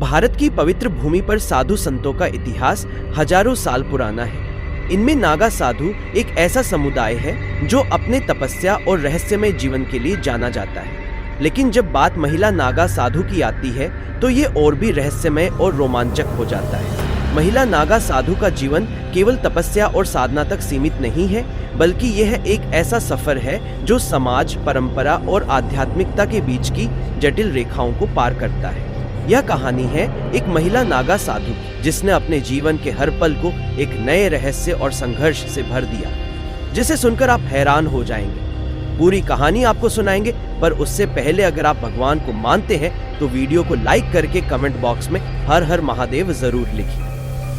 भारत की पवित्र भूमि पर साधु संतों का इतिहास हजारों साल पुराना है। इनमें नागा साधु एक ऐसा समुदाय है जो अपने तपस्या और रहस्यमय जीवन के लिए जाना जाता है। लेकिन जब बात महिला नागा साधु की आती है तो ये और भी रहस्यमय और रोमांचक हो जाता है। महिला नागा साधु का जीवन केवल तपस्या और साधना तक सीमित नहीं है, बल्कि यह एक ऐसा सफर है जो समाज, परंपरा और आध्यात्मिकता के बीच की जटिल रेखाओं को पार करता है। यह कहानी है एक महिला नागा साधु की, जिसने अपने जीवन के हर पल को एक नए रहस्य और संघर्ष से भर दिया, जिसे सुनकर आप हैरान हो जाएंगे। पूरी कहानी आपको सुनाएंगे, पर उससे पहले अगर आप भगवान को मानते हैं तो वीडियो को लाइक करके कमेंट बॉक्स में हर हर महादेव जरूर लिखिए।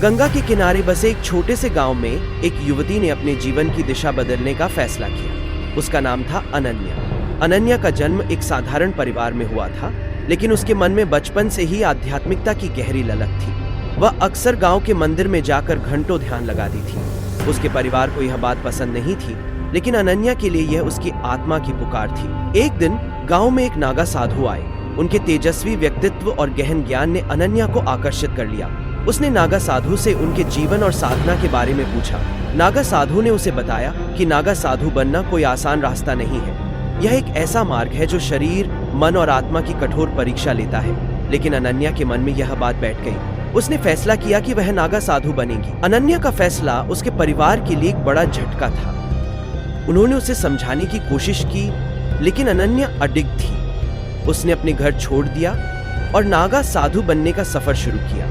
गंगा के किनारे बसे एक छोटे से गांव में एक युवती ने अपने जीवन की दिशा बदलने का फैसला किया। उसका नाम था अनन्या। अनन्या का जन्म एक साधारण परिवार में हुआ था, लेकिन उसके मन में बचपन से ही आध्यात्मिकता की गहरी ललक थी। वह अक्सर गांव के मंदिर में जाकर घंटों ध्यान लगाती थी। उसके परिवार को यह बात पसंद नहीं थी, लेकिन अनन्या के लिए यह उसकी आत्मा की पुकार थी। एक दिन गांव में एक नागा साधु आए। उनके तेजस्वी व्यक्तित्व और गहन ज्ञान ने अनन्या को आकर्षित कर लिया। उसने नागा साधु से उनके जीवन और साधना के बारे में पूछा। नागा साधु ने उसे बताया कि नागा साधु बनना कोई आसान रास्ता नहीं है। यह एक ऐसा मार्ग है जो शरीर, मन और आत्मा की कठोर परीक्षा लेता है। लेकिन अनन्या के मन में यह बात बैठ गई। उसने फैसला किया कि वह नागा साधु बनेगी। अनन्या का फैसला उसके परिवार के लिए एक बड़ा झटका था। उन्होंने उसे समझाने की कोशिश की, लेकिन अनन्या अडिग थी। उसने अपने घर छोड़ दिया और नागा साधु बनने का सफर शुरू किया।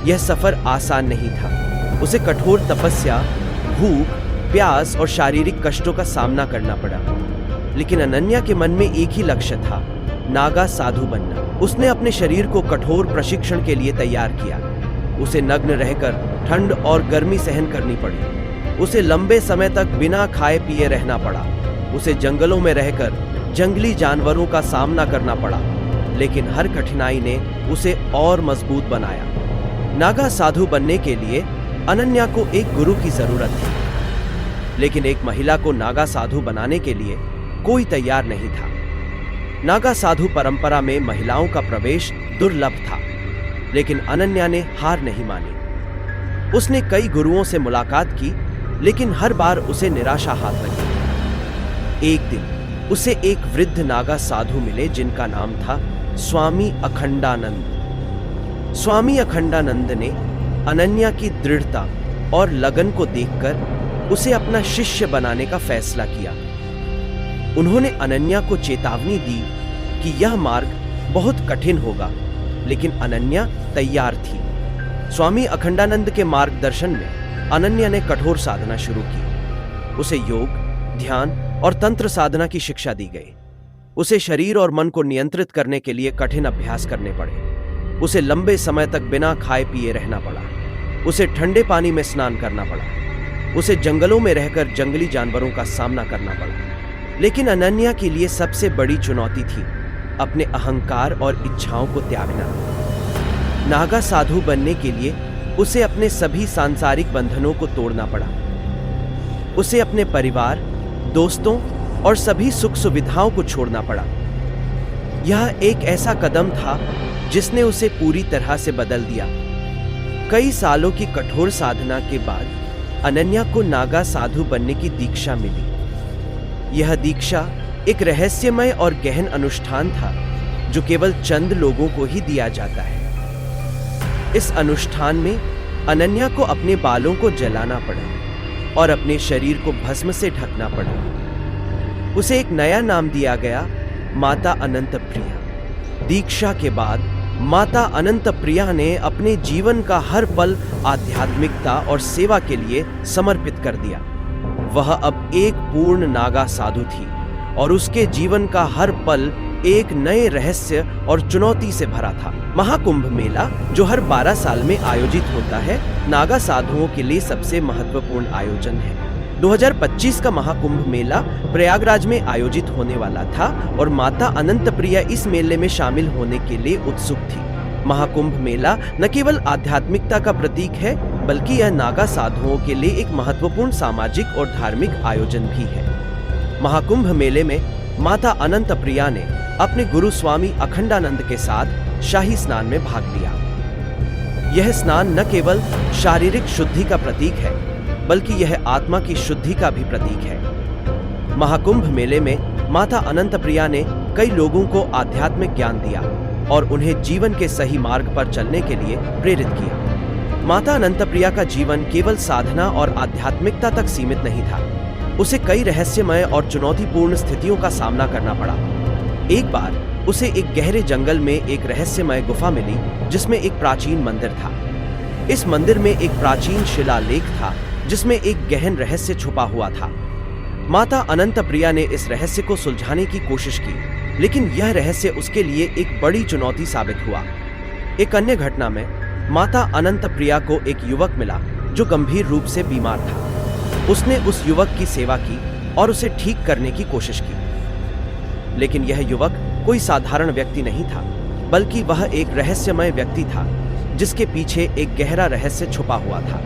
यह सफर आसान नहीं था। उसे कठोर तपस्या, भूख, प्यास और शारीरिक कष्टों का सामना करना पड़ा। लेकिन अनन्या के मन में एक ही लक्ष्य था, नागा साधु बनना। उसने अपने शरीर को कठोर प्रशिक्षण के लिए तैयार किया। उसे नग्न रहकर ठंड और गर्मी सहन करनी पड़ी। उसे लंबे समय तक बिना खाए पिए रहना पड़ा। उसे जंगलों में रहकर जंगली जानवरों का सामना करना पड़ा। लेकिन हर कठिनाई ने उसे और मजबूत बनाया। नागा साधु बनने के लिए अनन्या को एक गुरु की जरूरत थी, लेकिन एक महिला को नागा साधु बनाने के लिए कोई तैयार नहीं था। नागा साधु परंपरा में महिलाओं का प्रवेश दुर्लभ था, लेकिन अनन्या ने हार नहीं मानी। उसने कई गुरुओं से मुलाकात की, लेकिन हर बार उसे निराशा हाथ लगी। एक दिन उसे एक वृद्ध नागा साधु मिले जिनका नाम था स्वामी अखंडानंद। स्वामी अखंडानंद ने अनन्या की दृढ़ता और लगन को देखकर उसे अपना शिष्य बनाने का फैसला किया। उन्होंने अनन्या को चेतावनी दी कि यह मार्ग बहुत कठिन होगा, लेकिन अनन्या तैयार थी। स्वामी अखंडानंद के मार्गदर्शन में अनन्या ने कठोर साधना शुरू की। उसे योग, ध्यान और तंत्र साधना की शिक्षा दी गई। उसे शरीर और मन को नियंत्रित करने के लिए कठिन अभ्यास करने पड़े। उसे लंबे समय तक बिना खाए पिए रहना पड़ा। उसे ठंडे पानी में स्नान करना पड़ा। उसे जंगलों में रहकर जंगली जानवरों का सामना करना पड़ा। लेकिन अनन्या के लिए सबसे बड़ी चुनौती थी अपने अहंकार और इच्छाओं को त्यागना। नागा साधु बनने के लिए उसे अपने सभी सांसारिक बंधनों को तोड़ना पड़ा। उसे अपने परिवार, दोस्तों और सभी सुख सुविधाओं को छोड़ना पड़ा। यह एक ऐसा कदम था जिसने उसे पूरी तरह से बदल दिया। कई सालों की कठोर साधना के बाद अनन्या को नागा साधु बनने की दीक्षा मिली। यह दीक्षा एक रहस्यमय और गहन अनुष्ठान था जो केवल चंद लोगों को ही दिया जाता है। इस अनुष्ठान में अनन्या को अपने बालों को जलाना पड़ा और अपने शरीर को भस्म से ढकना पड़ा। उसे एक नया नाम दिया गया, माता अनंत प्रिया। दीक्षा के बाद माता अनंत प्रिया ने अपने जीवन का हर पल आध्यात्मिकता और सेवा के लिए समर्पित कर दिया। वह अब एक पूर्ण नागा साधु थी और उसके जीवन का हर पल एक नए रहस्य और चुनौती से भरा था। महाकुंभ मेला, जो हर 12 साल में आयोजित होता है, नागा साधुओं के लिए सबसे महत्वपूर्ण आयोजन है। 2025 का महाकुंभ मेला प्रयागराज में आयोजित होने वाला था और माता अनंत प्रिया इस मेले में शामिल होने के लिए उत्सुक थी। महाकुंभ मेला न केवल आध्यात्मिकता का प्रतीक है, बल्कि यह नागा साधुओं के लिए एक महत्वपूर्ण सामाजिक और धार्मिक आयोजन भी है। महाकुंभ मेले में माता अनंत प्रिया ने अपने गुरु स्वामी अखंडानंद के साथ शाही स्नान में भाग लिया। यह स्नान न केवल शारीरिक शुद्धि का प्रतीक है, बल्कि यह आत्मा की शुद्धि का भी प्रतीक है। महाकुंभ मेले में माता अनंतप्रिया ने कई लोगों को आध्यात्मिक ज्ञान दिया और उन्हें जीवन के सही मार्ग पर चलने के लिए प्रेरित किया। माता अनंतप्रिया का जीवन केवल साधना और आध्यात्मिकता तक सीमित नहीं था। उसे कई रहस्यमय और चुनौतीपूर्ण स्थितियों का सामना करना पड़ा। एक बार उसे एक गहरे जंगल में एक रहस्यमय गुफा मिली, जिसमें एक प्राचीन मंदिर था। इस मंदिर में एक प्राचीन शिलालेख था, जिसमें एक गहन रहस्य छुपा हुआ था। माता अनंतप्रिया ने इस रहस्य को सुलझाने की कोशिश की, लेकिन यह रहस्य उसके लिए एक बड़ी चुनौती साबित हुआ। एक अन्य घटना में माता अनंतप्रिया को एक युवक मिला जो गंभीर रूप से बीमार था। उसने उस युवक की सेवा की और उसे ठीक करने की कोशिश की, लेकिन यह युवक कोई साधारण व्यक्ति नहीं था, बल्कि वह एक रहस्यमय व्यक्ति था, जिसके पीछे एक गहरा रहस्य छुपा हुआ था।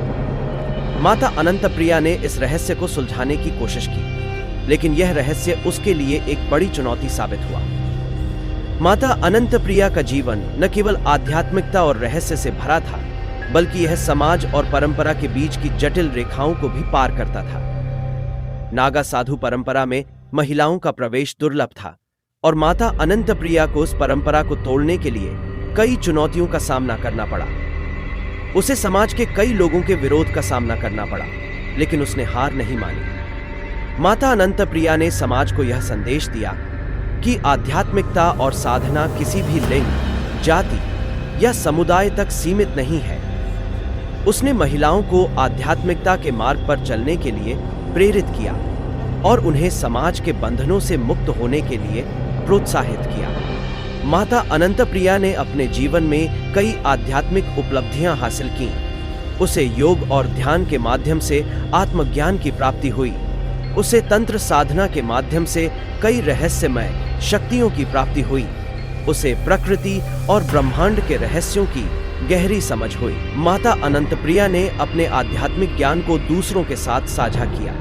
माता अनंतप्रिया ने इस रहस्य को सुलझाने की कोशिश की, लेकिन यह रहस्य उसके लिए एक बड़ी चुनौती साबित हुआ। माता अनंतप्रिया का जीवन न केवल आध्यात्मिकता और रहस्य से भरा था, बल्कि यह समाज और परंपरा के बीच की जटिल रेखाओं को भी पार करता था। नागा साधु परंपरा में महिलाओं का प्रवेश दुर्लभ था और माता अनंतप्रिया को उस परंपरा को तोड़ने के लिए कई चुनौतियों का सामना करना पड़ा। उसे समाज के कई लोगों के विरोध का सामना करना पड़ा, लेकिन उसने हार नहीं मानी। माता अनंतप्रिया ने समाज को यह संदेश दिया कि आध्यात्मिकता और साधना किसी भी लिंग, जाति या समुदाय तक सीमित नहीं है। उसने महिलाओं को आध्यात्मिकता के मार्ग पर चलने के लिए प्रेरित किया और उन्हें समाज के बंधनों से मुक्त होने के लिए प्रोत्साहित किया। माता अनंतप्रिया ने अपने जीवन में कई आध्यात्मिक उपलब्धियां हासिल की। उसे योग और ध्यान के माध्यम से आत्मज्ञान की प्राप्ति हुई। उसे तंत्र साधना के माध्यम से कई रहस्यमय शक्तियों की प्राप्ति हुई। उसे प्रकृति और ब्रह्मांड के रहस्यों की गहरी समझ हुई। माता अनंतप्रिया ने अपने आध्यात्मिक ज्ञान को दूसरों के साथ साझा किया।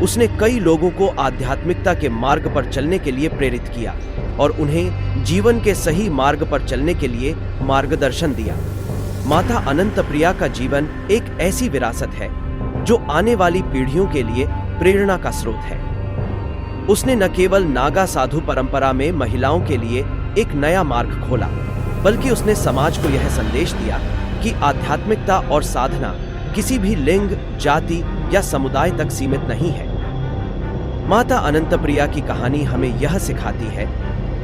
उसने कई लोगों को आध्यात्मिकता के मार्ग पर चलने के लिए प्रेरित किया और उन्हें जीवन के सही मार्ग पर चलने के लिए मार्गदर्शन दिया। माता अनंतप्रिया का जीवन एक ऐसी विरासत है जो आने वाली पीढ़ियों के लिए प्रेरणा का स्रोत है। उसने न केवल नागा साधु परंपरा में महिलाओं के लिए एक नया मार्ग खोला, बल्कि उसने समाज को यह संदेश दिया कि आध्यात्मिकता और साधना किसी भी लिंग, जाति या समुदाय तक सीमित नहीं है। माता अनंतप्रिया की कहानी हमें यह सिखाती है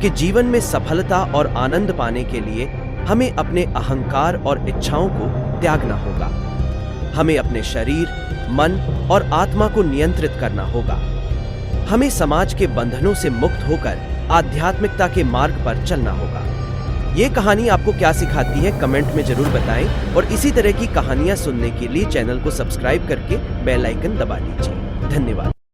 कि जीवन में सफलता और आनंद पाने के लिए हमें अपने अहंकार और इच्छाओं को त्यागना होगा। हमें अपने शरीर, मन और आत्मा को नियंत्रित करना होगा। हमें समाज के बंधनों से मुक्त होकर आध्यात्मिकता के मार्ग पर चलना होगा। ये कहानी आपको क्या सिखाती है, कमेंट में जरूर बताएं और इसी तरह की कहानियां सुनने के लिए चैनल को सब्सक्राइब करके बेल आइकन दबा लीजिए। धन्यवाद।